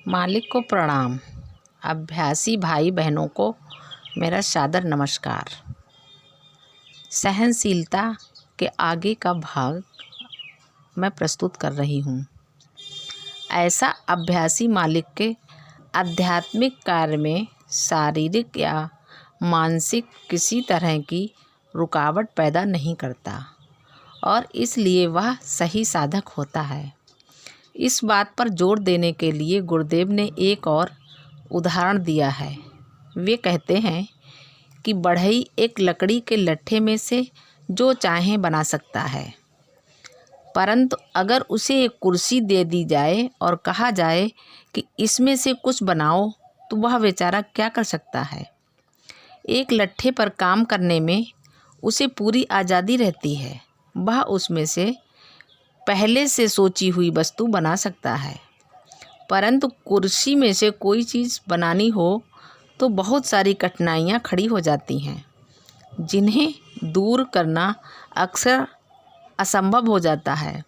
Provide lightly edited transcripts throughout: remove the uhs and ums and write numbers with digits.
मालिक को प्रणाम। अभ्यासी भाई बहनों को मेरा सादर नमस्कार। सहनशीलता के आगे का भाग मैं प्रस्तुत कर रही हूँ। ऐसा अभ्यासी मालिक के आध्यात्मिक कार्य में शारीरिक या मानसिक किसी तरह की रुकावट पैदा नहीं करता और इसलिए वह सही साधक होता है। इस बात पर जोर देने के लिए गुरुदेव ने एक और उदाहरण दिया है। वे कहते हैं कि बढ़ई एक लकड़ी के लट्ठे में से जो चाहे बना सकता है, परंतु अगर उसे एक कुर्सी दे दी जाए और कहा जाए कि इसमें से कुछ बनाओ तो वह बेचारा क्या कर सकता है। एक लट्ठे पर काम करने में उसे पूरी आज़ादी रहती है। वह उसमें से पहले से सोची हुई वस्तु बना सकता है, परंतु कुर्सी में से कोई चीज़ बनानी हो तो बहुत सारी कठिनाइयाँ खड़ी हो जाती हैं, जिन्हें दूर करना अक्सर असंभव हो जाता है।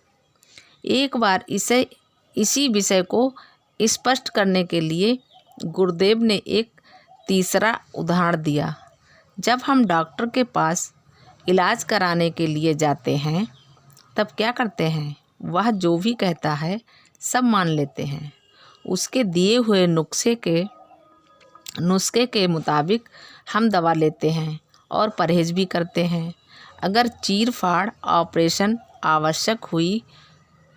एक बार इसी विषय को स्पष्ट करने के लिए गुरुदेव ने एक तीसरा उदाहरण दिया। जब हम डॉक्टर के पास इलाज कराने के लिए जाते हैं तब क्या करते हैं, वह जो भी कहता है सब मान लेते हैं। उसके दिए हुए नुस्खे के मुताबिक हम दवा लेते हैं और परहेज भी करते हैं। अगर चीर फाड़ ऑपरेशन आवश्यक हुई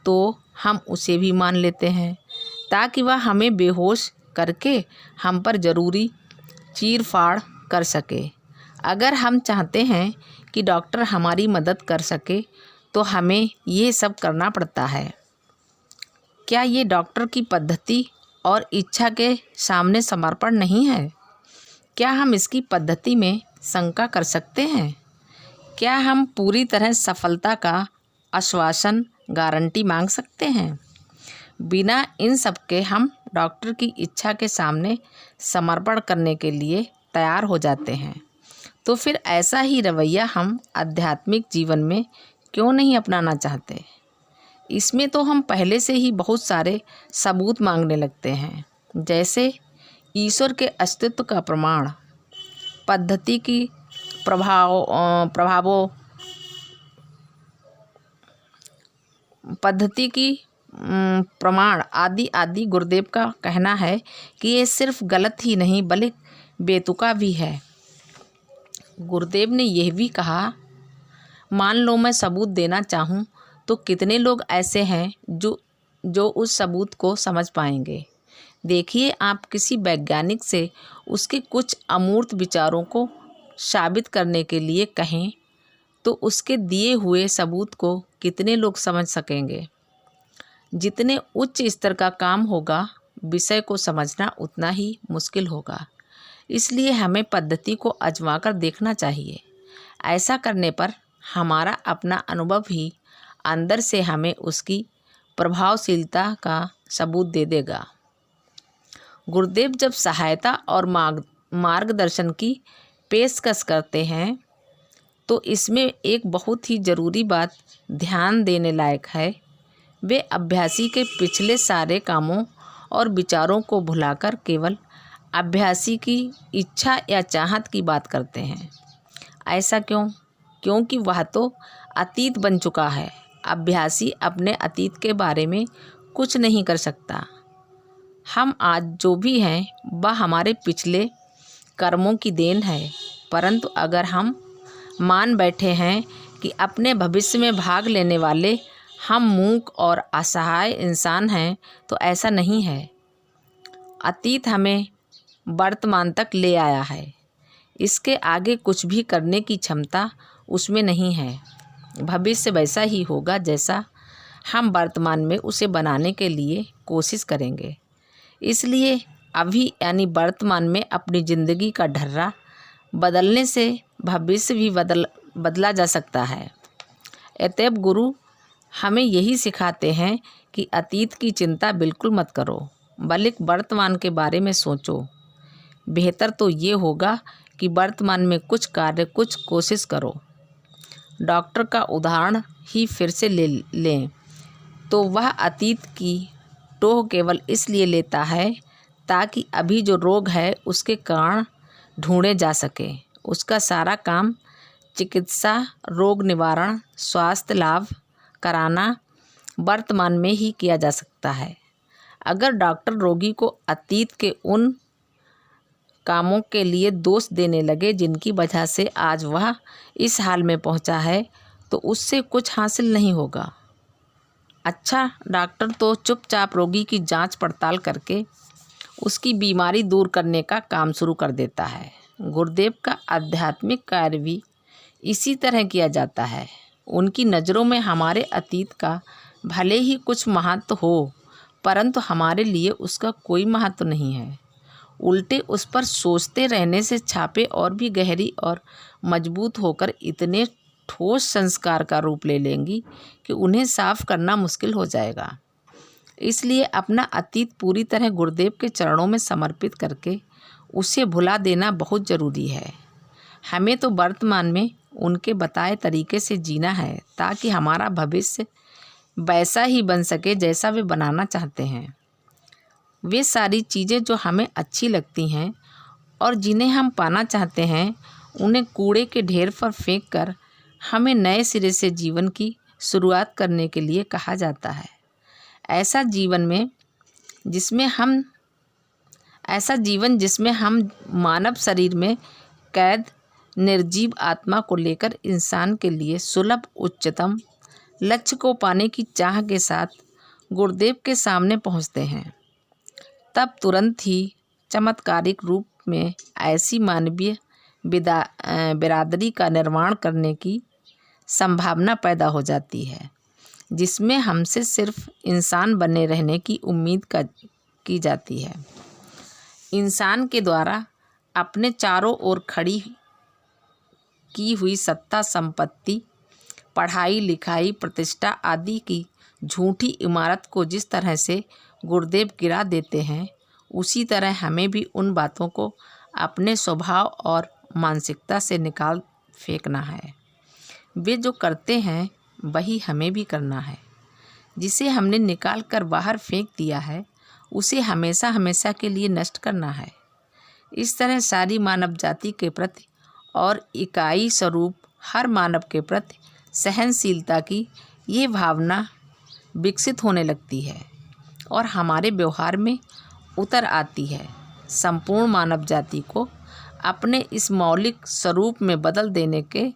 तो हम उसे भी मान लेते हैं ताकि वह हमें बेहोश करके हम पर ज़रूरी चीर फाड़ कर सके। अगर हम चाहते हैं कि डॉक्टर हमारी मदद कर सके तो हमें ये सब करना पड़ता है। क्या ये डॉक्टर की पद्धति और इच्छा के सामने समर्पण नहीं है? क्या हम इसकी पद्धति में शंका कर सकते हैं? क्या हम पूरी तरह सफलता का आश्वासन गारंटी मांग सकते हैं? बिना इन सब के हम डॉक्टर की इच्छा के सामने समर्पण करने के लिए तैयार हो जाते हैं। तो फिर ऐसा ही रवैया हम आध्यात्मिक जीवन में क्यों नहीं अपनाना चाहते? इसमें तो हम पहले से ही बहुत सारे सबूत मांगने लगते हैं, जैसे ईश्वर के अस्तित्व का प्रमाण, पद्धति की प्रमाण आदि आदि। गुरुदेव का कहना है कि ये सिर्फ गलत ही नहीं बल्कि बेतुका भी है। गुरुदेव ने यह भी कहा, मान लो मैं सबूत देना चाहूँ तो कितने लोग ऐसे हैं जो उस सबूत को समझ पाएंगे। देखिए, आप किसी वैज्ञानिक से उसके कुछ अमूर्त विचारों को साबित करने के लिए कहें तो उसके दिए हुए सबूत को कितने लोग समझ सकेंगे। जितने उच्च स्तर का काम होगा, विषय को समझना उतना ही मुश्किल होगा। इसलिए हमें पद्धति को आजमा कर देखना चाहिए। ऐसा करने पर हमारा अपना अनुभव ही अंदर से हमें उसकी प्रभावशीलता का सबूत दे देगा। गुरुदेव जब सहायता और मार्गदर्शन की पेशकश करते हैं तो इसमें एक बहुत ही ज़रूरी बात ध्यान देने लायक है। वे अभ्यासी के पिछले सारे कामों और विचारों को भुलाकर केवल अभ्यासी की इच्छा या चाहत की बात करते हैं। ऐसा क्यों? क्योंकि वह तो अतीत बन चुका है। अभ्यासी अपने अतीत के बारे में कुछ नहीं कर सकता। हम आज जो भी हैं वह हमारे पिछले कर्मों की देन है, परंतु अगर हम मान बैठे हैं कि अपने भविष्य में भाग लेने वाले हम मूक और असहाय इंसान हैं तो ऐसा नहीं है। अतीत हमें वर्तमान तक ले आया है, इसके आगे कुछ भी करने की क्षमता उसमें नहीं है। भविष्य वैसा ही होगा जैसा हम वर्तमान में उसे बनाने के लिए कोशिश करेंगे। इसलिए अभी यानी वर्तमान में अपनी ज़िंदगी का ढर्रा बदलने से भविष्य भी बदला जा सकता है। अतएव गुरु हमें यही सिखाते हैं कि अतीत की चिंता बिल्कुल मत करो, बल्कि वर्तमान के बारे में सोचो। बेहतर तो ये होगा कि वर्तमान में कुछ कोशिश करो। डॉक्टर का उदाहरण ही फिर से ले लें तो वह अतीत की डोह केवल इसलिए लेता है ताकि अभी जो रोग है उसके कारण ढूंढे जा सके। उसका सारा काम चिकित्सा, रोग निवारण, स्वास्थ्य लाभ कराना वर्तमान में ही किया जा सकता है। अगर डॉक्टर रोगी को अतीत के उन कामों के लिए दोष देने लगे जिनकी वजह से आज वह इस हाल में पहुंचा है, तो उससे कुछ हासिल नहीं होगा। अच्छा डॉक्टर तो चुपचाप रोगी की जांच पड़ताल करके उसकी बीमारी दूर करने का काम शुरू कर देता है। गुरुदेव का आध्यात्मिक कार्य भी इसी तरह किया जाता है। उनकी नज़रों में हमारे अतीत का भले ही कुछ महत्व हो, परंतु हमारे लिए उसका कोई महत्व नहीं है। उल्टे उस पर सोचते रहने से छापे और भी गहरी और मजबूत होकर इतने ठोस संस्कार का रूप ले लेंगी कि उन्हें साफ करना मुश्किल हो जाएगा। इसलिए अपना अतीत पूरी तरह गुरुदेव के चरणों में समर्पित करके उसे भुला देना बहुत ज़रूरी है। हमें तो वर्तमान में उनके बताए तरीके से जीना है ताकि हमारा भविष्य वैसा ही बन सके जैसा वे बनाना चाहते हैं। वे सारी चीज़ें जो हमें अच्छी लगती हैं और जिन्हें हम पाना चाहते हैं, उन्हें कूड़े के ढेर पर फेंक कर हमें नए सिरे से जीवन की शुरुआत करने के लिए कहा जाता है। ऐसा जीवन जिसमें हम मानव शरीर में कैद निर्जीव आत्मा को लेकर इंसान के लिए सुलभ उच्चतम लक्ष्य को पाने की चाह के साथ गुरुदेव के सामने पहुंचते हैं, तब तुरंत ही चमत्कारिक रूप में ऐसी मानवीय बिरादरी का निर्माण करने की संभावना पैदा हो जाती है जिसमें हमसे सिर्फ इंसान बने रहने की उम्मीद की जाती है। इंसान के द्वारा अपने चारों ओर खड़ी की हुई सत्ता, संपत्ति, पढ़ाई लिखाई, प्रतिष्ठा आदि की झूठी इमारत को जिस तरह से गुरुदेव गिरा देते हैं, उसी तरह हमें भी उन बातों को अपने स्वभाव और मानसिकता से निकाल फेंकना है। वे जो करते हैं वही हमें भी करना है। जिसे हमने निकाल कर बाहर फेंक दिया है उसे हमेशा हमेशा के लिए नष्ट करना है। इस तरह सारी मानव जाति के प्रति और इकाई स्वरूप हर मानव के प्रति सहनशीलता की ये भावना विकसित होने लगती है और हमारे व्यवहार में उतर आती है। संपूर्ण मानव जाति को अपने इस मौलिक स्वरूप में बदल देने के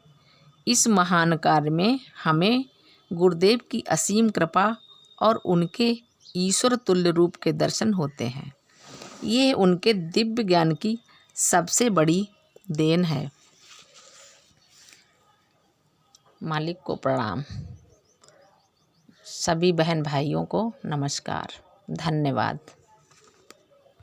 इस महान कार्य में हमें गुरुदेव की असीम कृपा और उनके ईश्वर तुल्य रूप के दर्शन होते हैं। ये उनके दिव्य ज्ञान की सबसे बड़ी देन है। मालिक को प्रणाम। सभी बहन भाइयों को नमस्कार। धन्यवाद।